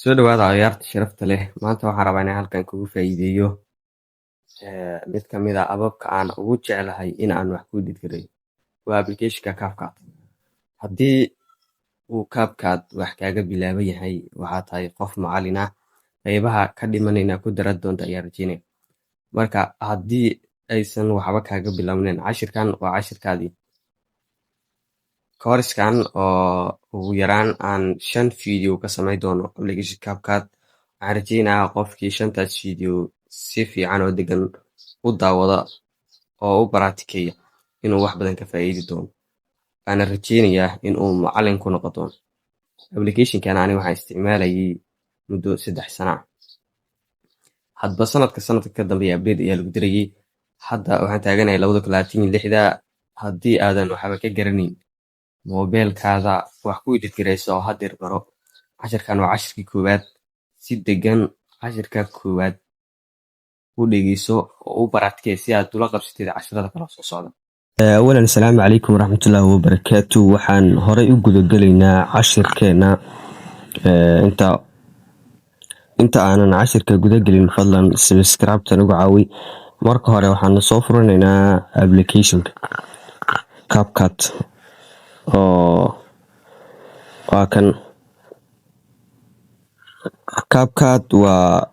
Soo dhawaada ciyaarta sharafta leh. Maanta waxaan rabaa inaan halkan kugu faa'iideeyo mid ka mid ah ababka aan ugu jeclahay in aan wax ku dhigay. Waa application-ka CapCut. Haddii uu CapCut wax kaaga bilaaban yahay, waxaa tahay qof macallin ah, qaybaha ka dhimanayna ku daran doonta ayaa rajaynaya. Marka haddii aysan waxba kaaga bilaabnayn, cashirkan waa cashirkaadii. Koorskan oo ugu yaraan aan 5 video ka samayn doono application CapCut. Waxaan rajaynayaa qofkii 5taas video si fiican oo degan u daawada oo u baraatikeeya inuu wax badan ka faa'iidi doono. Waxaan rajaynayaa in uu macallin ku noqon doono. Application-kan aniga waxaan isticmaalayay muddo 3 sano ah. Hadba sanadka ka dambeeya update ayaa lagu dirayay. Hadda waxaan taaganahay 2026 haddii aadan waxba ka garanayn moobilkaada wax ku edit garayso oo hadeer baro. Cashirkan waa cashirkii koowaad. Si degan cashirka koowaad u dhegeyso oo u baraatikeey si aad ula qabsatid casharada kala soo socda. awalan asalaamu calaykum waraxmatullaahi wabarakaatu. waxaan horey u gudagelaynaa cashirkeena. inta aanan cashirka gudagelin fadlan subscribe-tan ugu caawi. marka hore waxaan soo furanaynaa application-ka CapCut oo waa kan. CapCut waa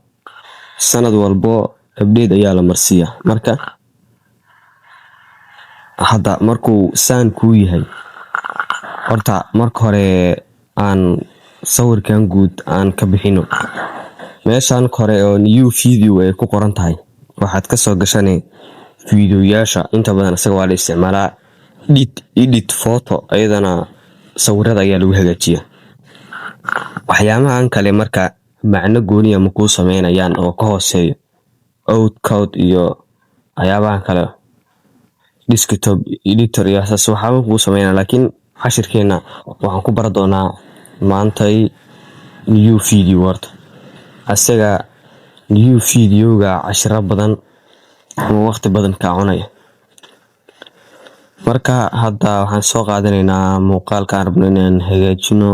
sanad walbo update ayaa la marsiiyaa. marka hadda markuu saan kuu yahay, horta marka hore aan sawirkan guud aan ka bixino. meeshan hore oo new video ay ku qoran tahay, waxaad ka soo gashanay videoyaasha. inta badan isaga waa la isticmaalaa edit photo, ayadana sawirada ayaa lagu hagaajiyaa. waxyaabahan kale marka macno gooniya ma kuu sameynayaan oo ka hooseeyo outcode iyo waxyaabahan kale desktop editor iyo asaas waxaaba kuu sameynaa. laakiin cashirkeena waxaan ku baran doonaa maantay new video. horta asaga new videoga cashiro badan oo waqti badan ka cunaya. marka hadda waxaan soo qaadanaynaa muuqaalka aan rabno inaan hagaajino.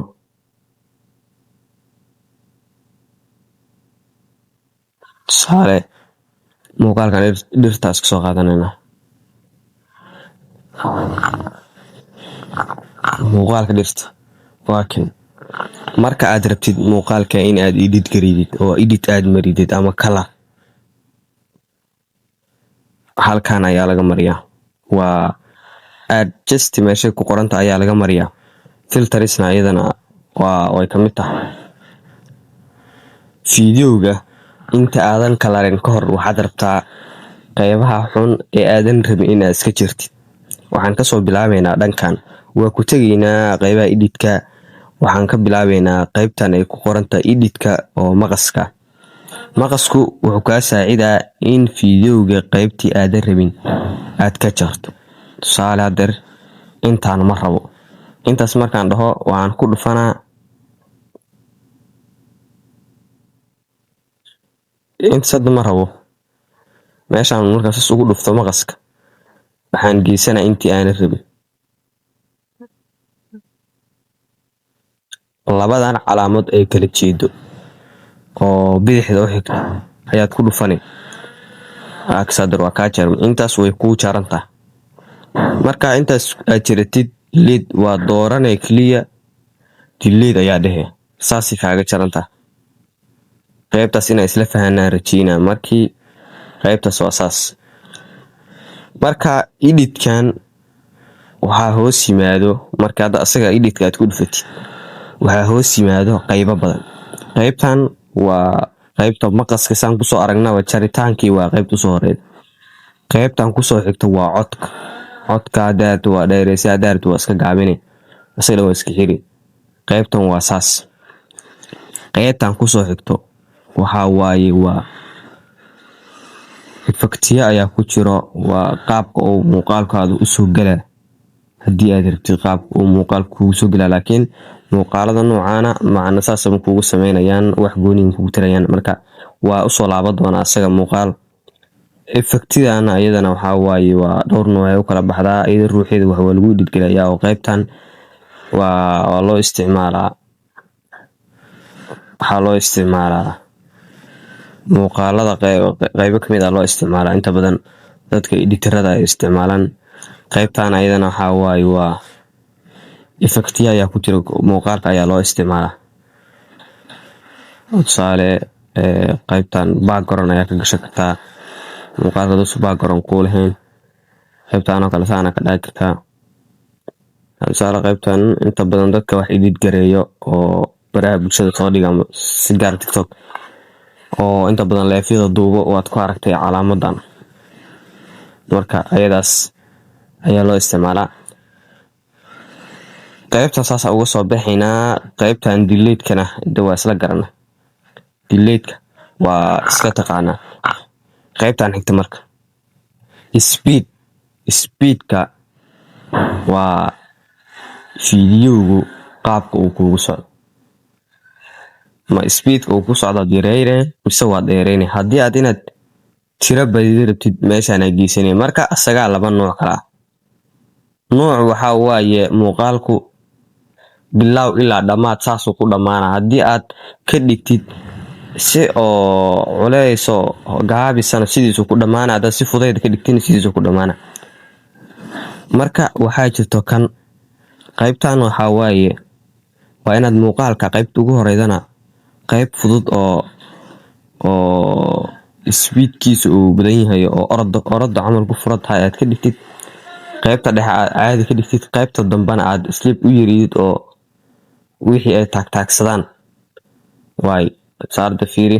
tusaale muuqaalkan dhirtaas ka soo qaadanaynaa. muuqaalka dhirta waa kan. marka aad rabtid muuqaalka in aad edit garidid oo edit aad maridid ama color, halkan ayaa laga mariyaa. waa aad just meesha ku qoranta ayaa laga mariyaa. filtersna iyadana way ka mid tahay. videoga inta aadan kalarin ka hor waxaad rabtaa qaybaha xun ee aadan rabin inaad iska jirtid. waxaan kasoo bilaabeynaa dhankan. waa ku tegaynaa qaybaha editka. waxaan ka bilaabeynaa qaybtan ay ku qoranta editka oo maqaska. maqasku wuxuu kaa saacidaa in videoga qaybtii aadan rabin aad ka jarto. tusaale hadeer intaan ma rabo. intaas markaan dhaho waan ku dhufanaa. intaas hadda ma rabo. meeshaan markaas ugu dhufto maqaska, waxaan geysanaa intii aanan rabin. labadan calaamad ay kala jeedo oo bidixda u xigta ayaad ku dhufanay. aksadar waa kaa jarmay. intaas way kuu jarantaa. marka intaas aad jiratid delete waa dooranay clear delete ayaa dhehe. saasi kaaga jarantaa. qaybtaas inaa isla fahanaa rajaynaa. markii qaybtaas waa saas. marka editkan waxaa hoos yimaado. marka hadda asaga editka aad ku dhufatid, waxaa hoos yimaado qaybo badan. qaybtan waa qaybta maqaska saan kusoo aragnaba jaritaankii waa qaybta soo horeed. qaybtan kusoo xigta waa codka. codka hadaad waa dheereysa, hadaad waa iska gaabine, asaga waa iska xiri. qaybtan waa saas. qaybtan kusoo xigto waxaa waaye waa effectiya ayaa ku jiro. waa qaabka uu muuqaalkaada usoo galaa. haddii aad rabtid qaabka uu muuqaalka kugu soo galaa. laakiin muuqaalada noocaana macna saas ma kugu sameynayaan, wax gooniin kugu tirayaan. marka waa usoo laaban doonaa asaga muuqaal. effectidana iyadana waxaa waaye waa dhowr nooc ay u kala baxdaa. iyada ruuxeeda wax waa lagu edit garayaa oo qaybtan waa loo isticmaalaa waxaa loo isticmaalaa muuqaalada qaybo kamid ah loo isticmaalaa inta badan dadka editarada ay isticmaalaan. qaybtan ayadana waxaa waaye waa effectiya ayaa ku jira muuqaalka ayaa loo isticmaalaa. tusaale qaybtan background ayaa ka gashan kartaa muuqaalka dadku background ku lahayn. qaybtan oo kale saana ka dhigi kartaa. tusaale qaybtan inta badan dadka wax edit gareeyo oo baraha bulshada soo dhiga si gaar TikTok oo inta badan leefyada duubo waad ku aragtay calaamadan, marka ayadaas ayaa loo isticmaalaa. qaybta saas uga soo baxaynaa. qaybtan delete-kana waa isla garana. delete-ka waa iska taqaanaa. qaybtan xigta marka speed-ka waa fiidiyowgu qaabka uu kugu socdo. ma speedka uu ku socdo yareeyne mise waa dheereyne. haddii aad inaad tiro badida rabtid meeshaan ay geysanay, marka asagaa laba nooc kala ah. nooc waxaa waaye muuqaalku bilow ilaa dhammaad saasuu ku dhammaana. haddii aad ka dhigtid si oo culeyso gaabisana sidiisuu ku dhammaana. haddaad si fudayd ka dhigtin sidiisuu ku dhammaana. marka waxaa jirto kan qaybtan waxaa waaye waa inaad muuqaalka qaybta ugu horeydana qayb fudud oo speedkiisa uu badan yahay oo orada camal ku furan tahay aad ka dhigtid. qaybta dhexe aad caadi ka dhigtid. qaybta dambana aad slip u yareeyid oo wixii ay taagtaagsadaan waay saarda fiiri.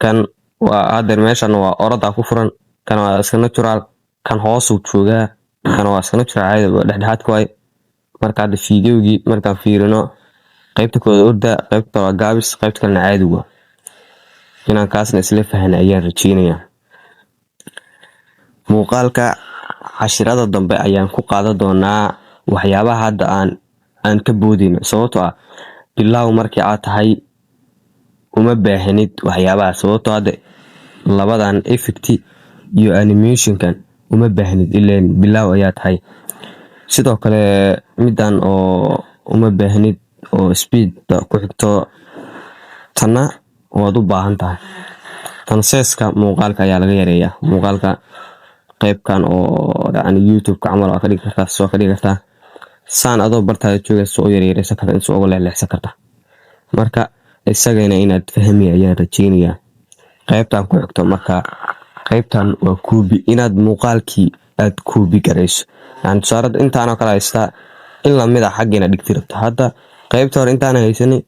kan waa hadeer meeshan waa orada ku furan, kan waa iska natural, kan hoosuu joogaa, kan waa iska natural caadi dhexdhexaadka waay. marka hadda fiidiyowgii markaan fiirino qaybta kooda orda, qaybta waa gaabis, qaybta kalena caadi waa. inaan kaasna isla fahna ayaan rajeynayaa. muuqaalka cashirada dambe ayaan ku qaadan doonaa waxyaabaha hadda aan ka boodayno, sababtoo ah bilow markii aad tahay uma baahanid waxyaabaha, sababtoo hadda labadan effect iyo animationkan uma baahnid ileen bilow ayaa tahay. sidoo kale midan oo uma baahnid oo speed ku xigto tana waad u baahan tahay. tan seeska muuqaalka ayaa laga yareeyaa. muuqaalka qaybkan oo YouTube-ka camal waa ka dhigi kartaa, soo ka dhigi kartaa saan adoo bartaada joogaysa soo yareeysan kartaa, inta ugu leexleexsan kartaa. marka isagana inaad fahmi ayaan rajeynayaa. qaybtan ku xigto marka qaybtan waa koobi, inaad muuqaalkii aad koobi garayso. tusaale intaan oo kale haystaa in lamid ah xaggeena dhigti rabto. hadda qaybta hore intaan haysanay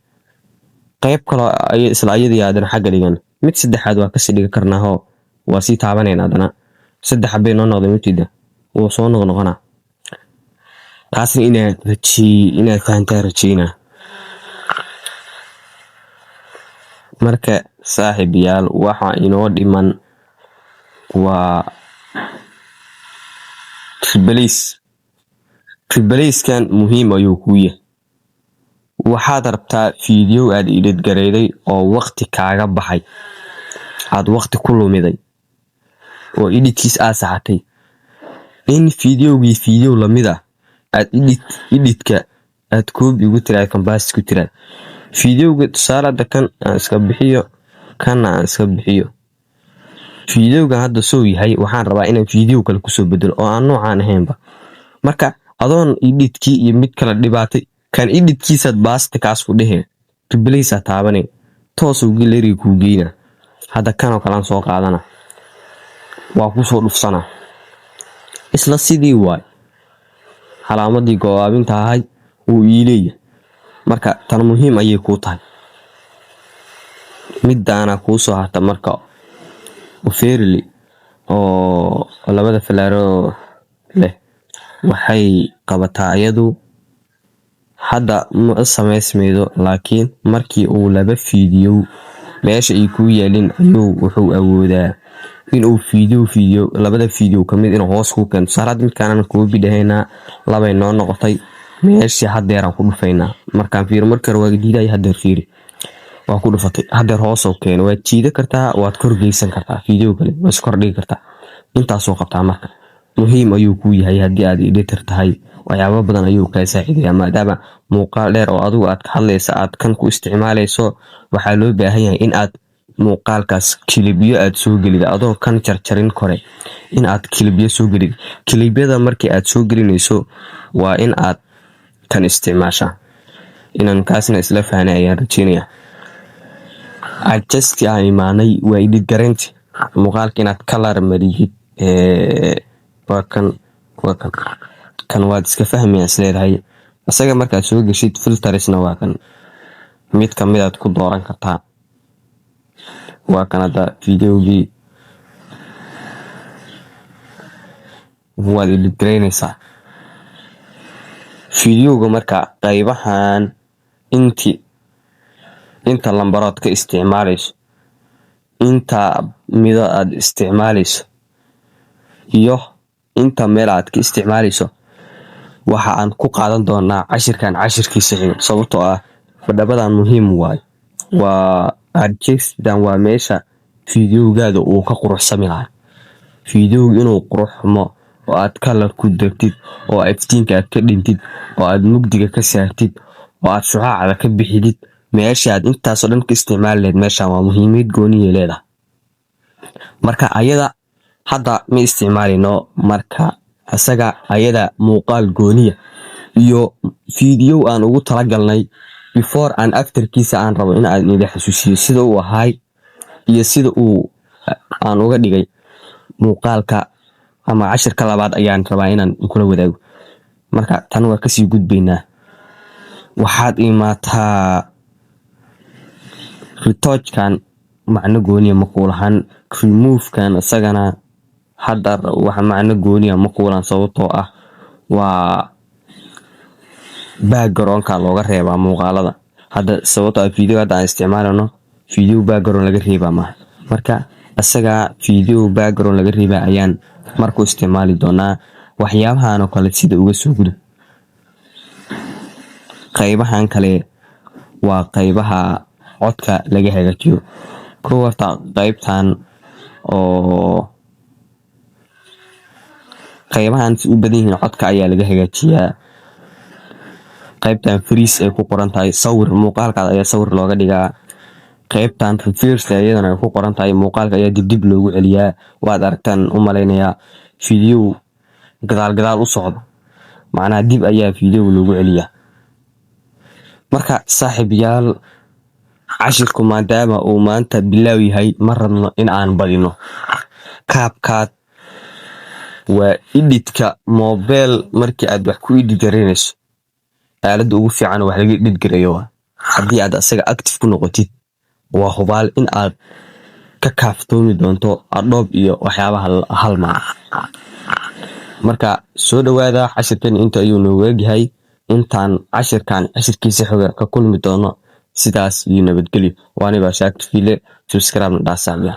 qayb kale ay isla ayadii aadan xagga dhigan, mid saddexaad waa kasii dhigi karnaa waa sii taabanayna. haddana saddex habeen noo noqday mutida wuu soo noqnoqonaa. taasna inaad fahantaa rajeynaa. marka saaxiib yaal waxa inoo dhiman waa tribalayskan muhiim ayuu kuu yahay. waxaad rabtaa fiidiyow aad edit gareyday oo waqti kaaga baxay, aad waqti ku lumiday oo editkiis aad saxatay, in fiidiyowgii fiidiyow lamid ah aad editka aad koobi ugu tiraad canvas ku tiraad. fiidiyowga tusaale kan aan iska bixiyo, kana aan iska bixiyo. fiidiyowgan hadda soo yahay waxaan rabaa inaan fiidiyow kale kusoo bedelo oo aan noocaan ahaynba. marka adoon editkii iyo mid kale dhibaatay, kan editkiisaad baasta kaas ku dheheen tribalays taabanay toosuu galeriga kuu geyna. hadda kanoo kalean soo qaadana waa kusoo dhufsana, isla sidii waay calaamadii goobaabinta ahay uu iileeya. marka tan muhiim ayay kuu tahay. midaana kuu soo harta marka fairly oo labada falaaro leh waxay qabataa iyadu hadda ma samaysmaydo, laakiin markii uu laba fiidiyow meesha ay ku yaalin ayuu wuxuu awoodaa inuu fiidiyow labada fiidiyow kamid inuu hoos ku keento. saarad midkaan koobi dhahaynaa labay noo noqotay, meeshii hadeeraan ku dhufaynaa. markaan fiiro markar waa diiday, hadeer fiiri waa ku dhufatay, hadeer hoos oo keeno. waad jiida kartaa, waad kor geysan kartaa, fiidiyow kale waad kor dhigi kartaa. intaasoo qabtaa. marka muhiim ayuu kuu yahay haddii aad editor tahay waxyaabo badan ayuu kaa saacidayaa maadaama muuqaal dheer oo adigu aad ka hadlaysa aad kan ku isticmaalayso. waxaa loo baahan yahay in aad muuqaalkaas kilibyo aad soo gelida adoo kan jarjarin kore in aad kilibyo soo gelid. kilibyada markii aad soo gelinayso waa in aad kan isticmaashaa. inaan kaasna isla fahnay ayaan rajeynayaa. adjust aan imaanay waa edit garaynti muuqaalka inaad color mariyid. waa kan waad iska fahmayaan isleedahay. isaga markaad soo geshid filtersna waa kan mid kamid aad ku dooran kartaa. waa kan hadda videogii waad edit garaynaysaa. videoga marka qaybahan inta lambarood ka isticmaalayso, inta mido aad isticmaalayso iyo inta meel aad ka isticmaalayso waxa aan ku qaadan doonaa cashirkan cashirkiisa xiga. sababtoo ah fadhabadan muhiim waaye. waa adjustdan waa meesha videogaada uu ka quruxsami lahaa. videoga inuu quruxmo oo aad color ku dartid oo iftiinka aad ka dhintid oo aad mugdiga ka saartid oo aad shucaacda ka bixidid meesha aad intaasoo dhan ka isticmaali lahayd. meeshan waa muhiimad gooniye leedahay. marka ayada hadda ma isticmaalino. marka isaga ayada muuqaal gooniya iyo video aan ugu talagalnay before and afterkiisa aan rabo in aan idin xasuusiyo sida uu ahay iyo sida uu aan uga dhigay muuqaalka ama cashirka labaad ayaan rabaa inaan kula wadaago. marka tan waa kasii gudbaynaa. waxaad imaataa retouchkan macno gooniya ma kuulahan. removekan isagana hadda wax macno gooniya ma kuulan sababtoo ah waa backgroundka looga reebaa muuqaalada. hadda sababtoo ah video hadda aan isticmaalano video background laga reebaa maaha. marka isaga video background laga reebaa ayaan markuu isticmaali doonaa. waxyaabahan oo kale sida uga soo gudub. qaybahan kale waa qaybaha codka laga hagaajiyo. kow horta qaybtan oo qaybahan si u badan yihiin codka ayaa laga hagaajiyaa. qaybtan freeze ay ku qoran tahay sawir muuqaalkaada ayaa sawir looga dhigaa. qaybtan reverse ayadana ay ku qoran tahay muuqaalka ayaa dib loogu celiyaa. waad aragtaan u malaynayaa video gadaal u socdo macnaha dib ayaa video loogu celiyaa. marka saaxiibayaal cashirku maadaama uu maanta bilaaw yahay ma rabno in aan badino. CapCut waa editka mobile markii aad wax ku edit garaynayso aaladda ugu fiican wax laga edit garayo. haddii aad asaga active ku noqotid waa hubaal in aad ka kaaftoomi doonto Adobe iyo waxyaabaha halmaa. marka soo dhawaada cashirkan inta ayuu noogu egyahay. intaan cashirkan cashirkiisa xoga ka kulmi doono sidaas iyo nabadgelyo. waani baa shaakir fiile subscribe na dhaasaabiya.